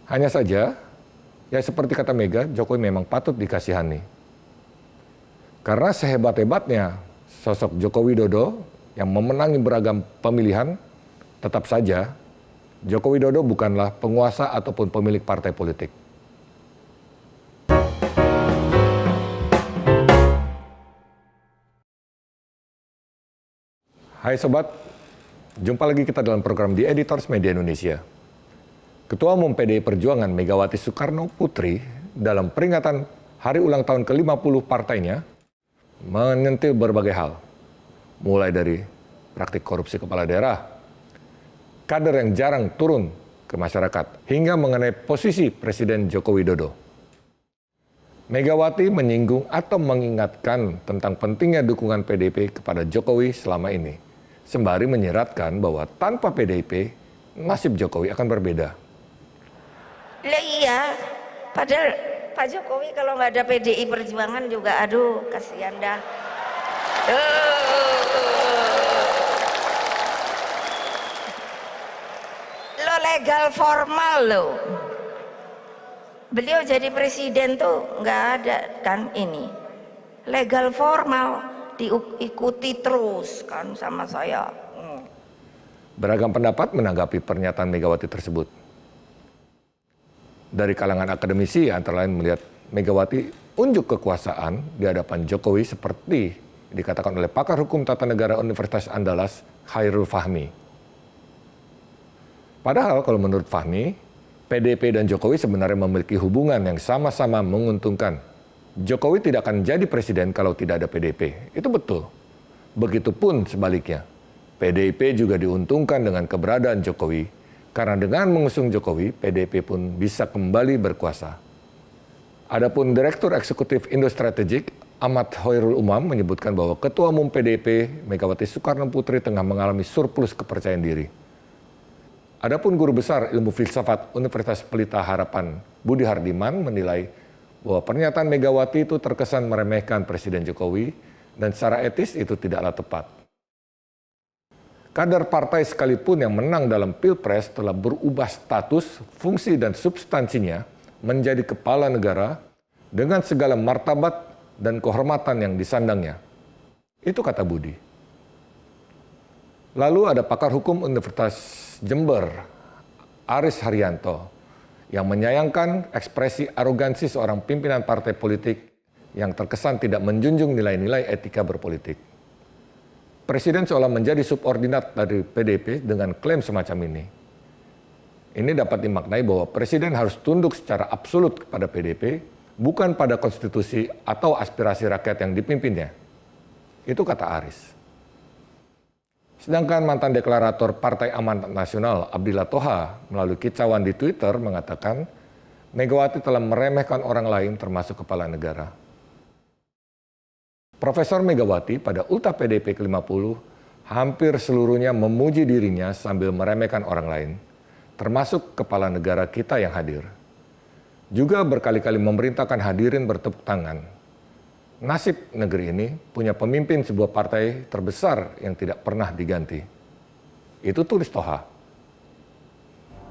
Hanya saja, ya seperti kata Mega, Jokowi memang patut dikasihani. Karena sehebat-hebatnya sosok Joko Widodo yang memenangi beragam pemilihan, tetap saja Joko Widodo bukanlah penguasa ataupun pemilik partai politik. Hai Sobat, jumpa lagi kita dalam program The Editors Media Indonesia. Ketua Umum PDI Perjuangan Megawati Soekarno Putri dalam peringatan hari ulang tahun ke-50 partainya menyentil berbagai hal. Mulai dari praktik korupsi kepala daerah, kader yang jarang turun ke masyarakat, hingga mengenai posisi Presiden Joko Widodo. Megawati menyinggung atau mengingatkan tentang pentingnya dukungan PDIP kepada Jokowi selama ini, sembari menyeratkan bahwa tanpa PDIP, nasib Jokowi akan berbeda. Lah iya, padahal Pak Jokowi kalau nggak ada PDI Perjuangan juga, aduh kasihan dah. Lo legal formal lo. Beliau jadi presiden tuh nggak ada kan ini. Legal formal diikuti terus kan sama saya. Beragam pendapat menanggapi pernyataan Megawati tersebut. Dari kalangan akademisi antara lain melihat Megawati unjuk kekuasaan di hadapan Jokowi seperti dikatakan oleh pakar hukum tata negara Universitas Andalas Khairul Fahmi. Padahal kalau menurut Fahmi, PDIP dan Jokowi sebenarnya memiliki hubungan yang sama-sama menguntungkan. Jokowi tidak akan jadi presiden kalau tidak ada PDIP. Itu betul. Begitupun sebaliknya. PDIP juga diuntungkan dengan keberadaan Jokowi. Karena dengan mengusung Jokowi, PDIP pun bisa kembali berkuasa. Adapun Direktur Eksekutif Indo Strategik, Ahmad Hoirul Umam menyebutkan bahwa Ketua Umum PDIP, Megawati Soekarno Putri tengah mengalami surplus kepercayaan diri. Adapun Guru Besar Ilmu Filsafat Universitas Pelita Harapan, Budi Hardiman menilai bahwa pernyataan Megawati itu terkesan meremehkan Presiden Jokowi dan secara etis itu tidaklah tepat. Kader partai sekalipun yang menang dalam Pilpres telah berubah status, fungsi dan substansinya menjadi kepala negara dengan segala martabat dan kehormatan yang disandangnya. Itu kata Budi. Lalu ada pakar hukum Universitas Jember, Aris Haryanto, yang menyayangkan ekspresi arogansi seorang pimpinan partai politik yang terkesan tidak menjunjung nilai-nilai etika berpolitik. Presiden seolah menjadi subordinat dari PDIP dengan klaim semacam ini. Ini dapat dimaknai bahwa Presiden harus tunduk secara absolut kepada PDIP, bukan pada konstitusi atau aspirasi rakyat yang dipimpinnya. Itu kata Aris. Sedangkan mantan deklarator Partai Amanat Nasional Abdillah Toha melalui kicauan di Twitter mengatakan Megawati telah meremehkan orang lain termasuk kepala negara. Profesor Megawati pada Ulta PDIP ke-50 hampir seluruhnya memuji dirinya sambil meremehkan orang lain, termasuk kepala negara kita yang hadir. Juga berkali-kali memerintahkan hadirin bertepuk tangan. Nasib negeri ini punya pemimpin sebuah partai terbesar yang tidak pernah diganti. Itu tulis Toha.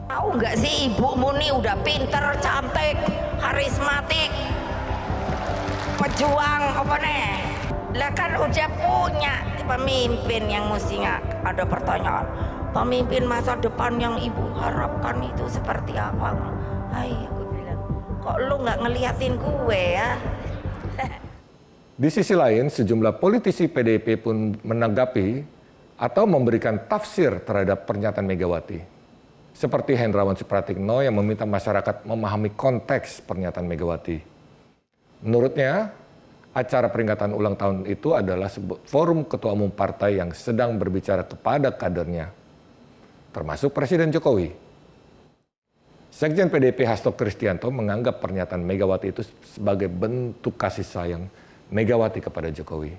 Tahu nggak sih ibumu nih udah pinter, cantik, karismatik, pejuang apa nih? Lah kan udah punya pemimpin yang mestinya ada pertanyaan. Pemimpin masa depan yang ibu harapkan itu seperti apa? Hai, aku bilang, kok lu nggak ngeliatin gue ya? Di sisi lain, sejumlah politisi PDIP pun menanggapi atau memberikan tafsir terhadap pernyataan Megawati. Seperti Hendrawan Supratikno yang meminta masyarakat memahami konteks pernyataan Megawati. Menurutnya, acara peringatan ulang tahun itu adalah sebuah forum ketua umum partai yang sedang berbicara kepada kadernya, termasuk Presiden Jokowi. Sekjen PDIP Hasto Kristianto menganggap pernyataan Megawati itu sebagai bentuk kasih sayang Megawati kepada Jokowi.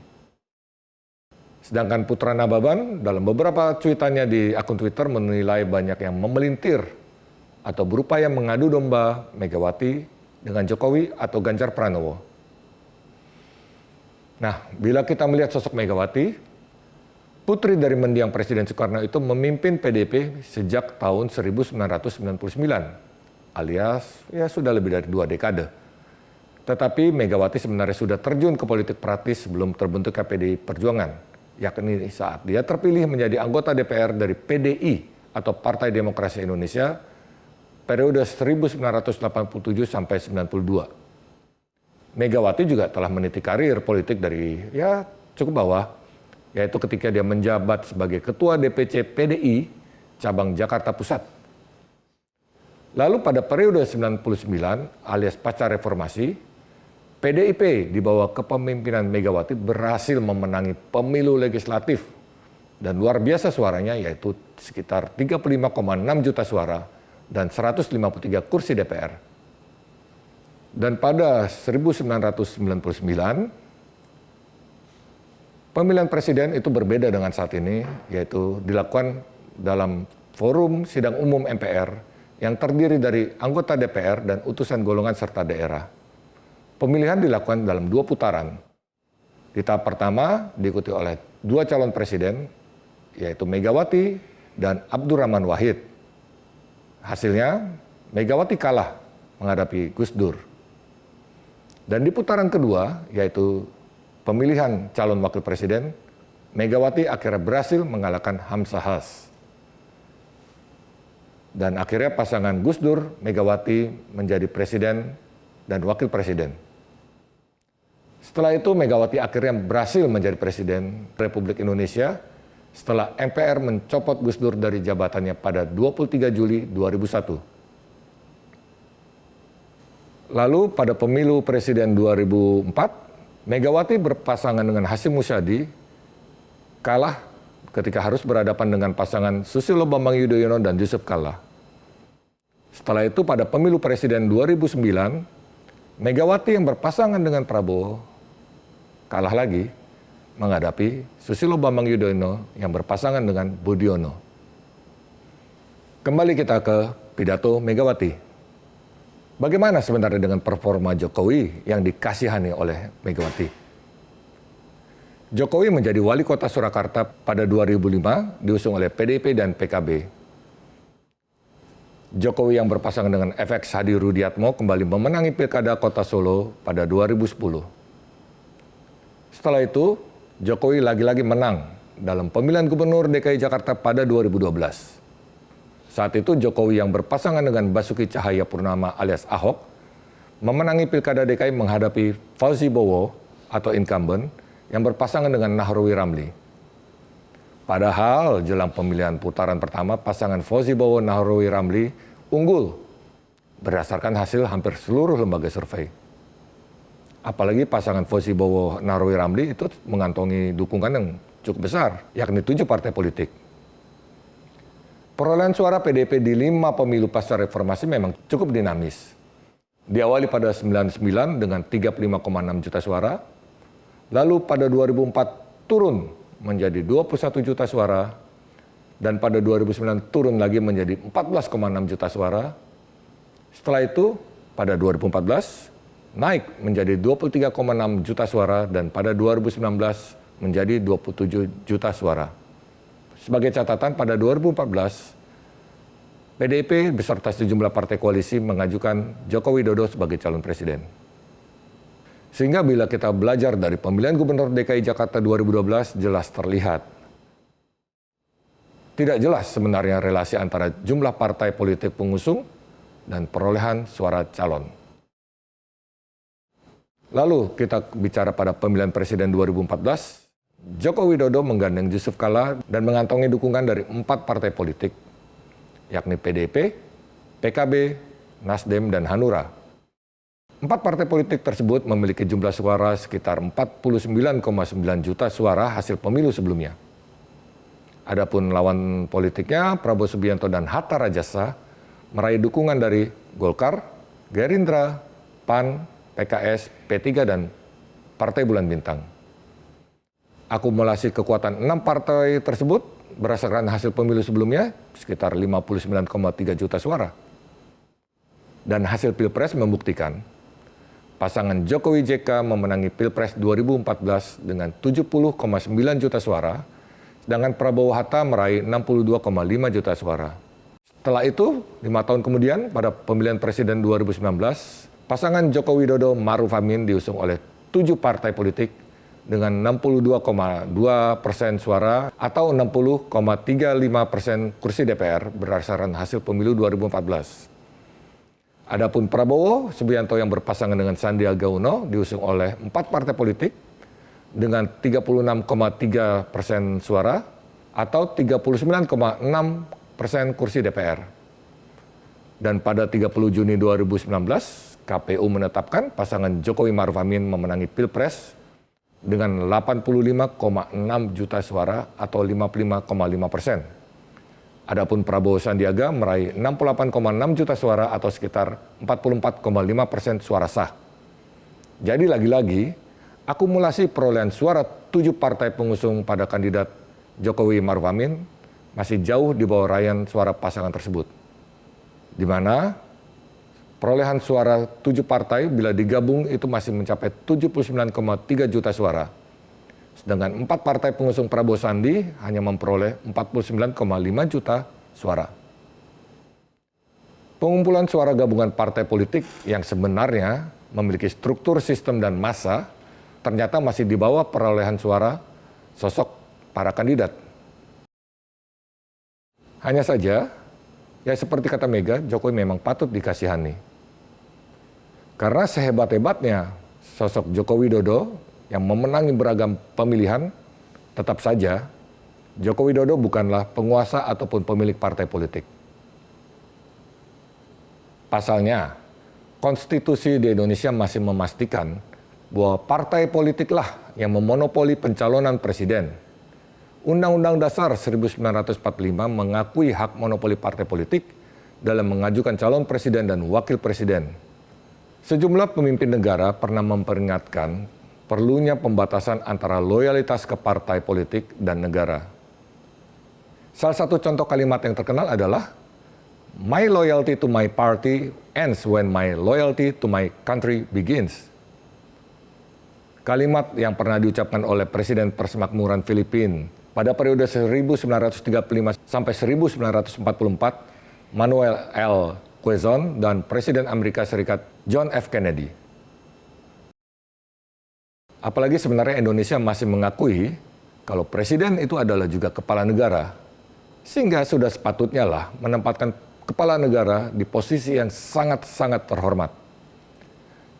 Sedangkan Putra Nababan dalam beberapa cuitannya di akun Twitter menilai banyak yang memelintir atau berupaya mengadu domba Megawati dengan Jokowi atau Ganjar Pranowo. Nah, bila kita melihat sosok Megawati, putri dari mendiang Presiden Soekarno itu memimpin PDIP sejak tahun 1999. alias ya sudah lebih dari 2 dekade. Tetapi Megawati sebenarnya sudah terjun ke politik praktis sebelum terbentuknya PDI Perjuangan, yakni saat dia terpilih menjadi anggota DPR dari PDI atau Partai Demokrasi Indonesia periode 1987 sampai 92. Megawati juga telah meniti karir politik dari ya cukup bawah, yaitu ketika dia menjabat sebagai Ketua DPC PDI cabang Jakarta Pusat. Lalu pada periode 99 alias pasca reformasi, PDIP di bawah kepemimpinan Megawati berhasil memenangi pemilu legislatif dan luar biasa suaranya, yaitu sekitar 35,6 juta suara dan 153 kursi DPR. Dan pada 1999, pemilihan presiden itu berbeda dengan saat ini, yaitu dilakukan dalam forum sidang umum MPR yang terdiri dari anggota DPR dan utusan golongan serta daerah. Pemilihan dilakukan dalam 2 putaran. Di tahap pertama diikuti oleh 2 calon presiden, yaitu Megawati dan Abdurrahman Wahid. Hasilnya, Megawati kalah menghadapi Gus Dur. Dan di putaran kedua, yaitu pemilihan calon wakil presiden, Megawati akhirnya berhasil mengalahkan Hamzahas. Dan akhirnya pasangan Gus Dur, Megawati menjadi presiden dan wakil presiden. Setelah itu Megawati akhirnya berhasil menjadi Presiden Republik Indonesia setelah MPR mencopot Gus Dur dari jabatannya pada 23 Juli 2001. Lalu pada pemilu Presiden 2004, Megawati berpasangan dengan Hasyim Musyadi kalah ketika harus berhadapan dengan pasangan Susilo Bambang Yudhoyono dan Yusuf Kalla. Setelah itu pada pemilu Presiden 2009, Megawati yang berpasangan dengan Prabowo kalah lagi menghadapi Susilo Bambang Yudhoyono yang berpasangan dengan Budiono. Kembali kita ke pidato Megawati. Bagaimana sebenarnya dengan performa Jokowi yang dikasihani oleh Megawati? Jokowi menjadi wali kota Surakarta pada 2005 diusung oleh PDIP dan PKB. Jokowi yang berpasangan dengan FX Hadi Rudiatmo kembali memenangi Pilkada Kota Solo pada 2010. Setelah itu, Jokowi lagi-lagi menang dalam pemilihan gubernur DKI Jakarta pada 2012. Saat itu Jokowi yang berpasangan dengan Basuki Cahayapurnama alias Ahok memenangi Pilkada DKI menghadapi Fauzi Bowo atau incumbent yang berpasangan dengan Nahrawi Ramli. Padahal jelang pemilihan putaran pertama pasangan Fauzi Bowo Nahrawi Ramli unggul berdasarkan hasil hampir seluruh lembaga survei. Apalagi pasangan Fauzi Bowo Nahrawi Ramli itu mengantongi dukungan yang cukup besar, yakni 7 partai politik. Perolehan suara PDIP di 5 pemilu pasca reformasi memang cukup dinamis. Diawali pada 99 dengan 35,6 juta suara, lalu pada 2004 turun menjadi 21 juta suara, dan pada 2009 turun lagi menjadi 14,6 juta suara. Setelah itu, pada 2014, naik menjadi 23,6 juta suara dan pada 2019 menjadi 27 juta suara. Sebagai catatan, pada 2014, PDIP beserta sejumlah partai koalisi mengajukan Joko Widodo sebagai calon presiden. Sehingga bila kita belajar dari pemilihan gubernur DKI Jakarta 2012, jelas terlihat. Tidak jelas sebenarnya relasi antara jumlah partai politik pengusung dan perolehan suara calon. Lalu kita bicara pada pemilihan presiden 2014, Joko Widodo menggandeng Yusuf Kalla dan mengantongi dukungan dari 4 partai politik, yakni PDIP, PKB, Nasdem, dan Hanura. 4 partai politik tersebut memiliki jumlah suara sekitar 49,9 juta suara hasil pemilu sebelumnya. Adapun lawan politiknya, Prabowo Subianto dan Hatta Rajasa, meraih dukungan dari Golkar, Gerindra, PAN, PKS, P3, dan Partai Bulan Bintang. Akumulasi kekuatan 6 partai tersebut berdasarkan hasil pemilu sebelumnya sekitar 59,3 juta suara. Dan hasil Pilpres membuktikan pasangan Jokowi JK memenangi Pilpres 2014 dengan 70,9 juta suara, sedangkan Prabowo Hatta meraih 62,5 juta suara. Setelah itu, 5 tahun kemudian pada pemilihan presiden 2019, pasangan Joko Widodo Ma'ruf Amin diusung oleh 7 partai politik dengan 62,2% suara atau 60,35% kursi DPR berdasarkan hasil pemilu 2014. Adapun Prabowo Subianto yang berpasangan dengan Sandiaga Uno diusung oleh 4 partai politik dengan 36,3% suara atau 39,6% kursi DPR. Dan pada 30 Juni 2019, KPU menetapkan pasangan Jokowi Ma'ruf Amin memenangi Pilpres dengan 85,6 juta suara atau 55,5%. Adapun Prabowo Sandiaga meraih 68,6 juta suara atau sekitar 44,5% suara sah. Jadi lagi-lagi, akumulasi perolehan suara 7 partai pengusung pada kandidat Jokowi Ma'ruf Amin masih jauh di bawah raihan suara pasangan tersebut. Di mana perolehan suara 7 partai bila digabung itu masih mencapai 79,3 juta suara. Sedangkan 4 partai pengusung Prabowo Sandi hanya memperoleh 49,5 juta suara. Pengumpulan suara gabungan partai politik yang sebenarnya memiliki struktur sistem dan massa ternyata masih di bawah perolehan suara sosok para kandidat. Hanya saja, ya seperti kata Mega, Jokowi memang patut dikasihani. Karena sehebat-hebatnya sosok Joko Widodo yang memenangi beragam pemilihan, tetap saja Joko Widodo bukanlah penguasa ataupun pemilik partai politik. Pasalnya, konstitusi di Indonesia masih memastikan bahwa partai politiklah yang memonopoli pencalonan presiden. Undang-Undang Dasar 1945 mengakui hak monopoli partai politik dalam mengajukan calon presiden dan wakil presiden. Sejumlah pemimpin negara pernah memperingatkan perlunya pembatasan antara loyalitas ke partai politik dan negara. Salah satu contoh kalimat yang terkenal adalah, "My loyalty to my party ends when my loyalty to my country begins." Kalimat yang pernah diucapkan oleh Presiden Persemakmuran Filipina pada periode 1935 sampai 1944, Manuel L. Quezon dan Presiden Amerika Serikat John F. Kennedy. Apalagi sebenarnya Indonesia masih mengakui kalau presiden itu adalah juga kepala negara. Sehingga sudah sepatutnya lah menempatkan kepala negara di posisi yang sangat-sangat terhormat.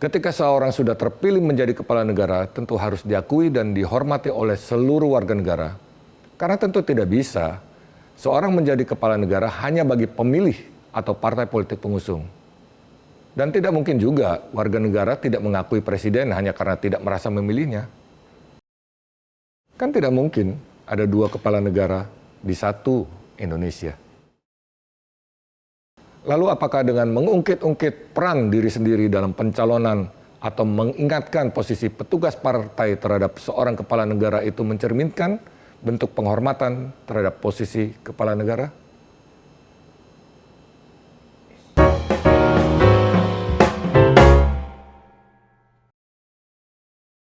Ketika seorang sudah terpilih menjadi kepala negara, tentu harus diakui dan dihormati oleh seluruh warga negara. Karena tentu tidak bisa seorang menjadi kepala negara hanya bagi pemilih atau partai politik pengusung. Dan tidak mungkin juga warga negara tidak mengakui presiden hanya karena tidak merasa memilihnya. Kan tidak mungkin ada 2 kepala negara di satu Indonesia. Lalu apakah dengan mengungkit-ungkit peran diri sendiri dalam pencalonan atau mengingatkan posisi petugas partai terhadap seorang kepala negara itu mencerminkan bentuk penghormatan terhadap posisi kepala negara?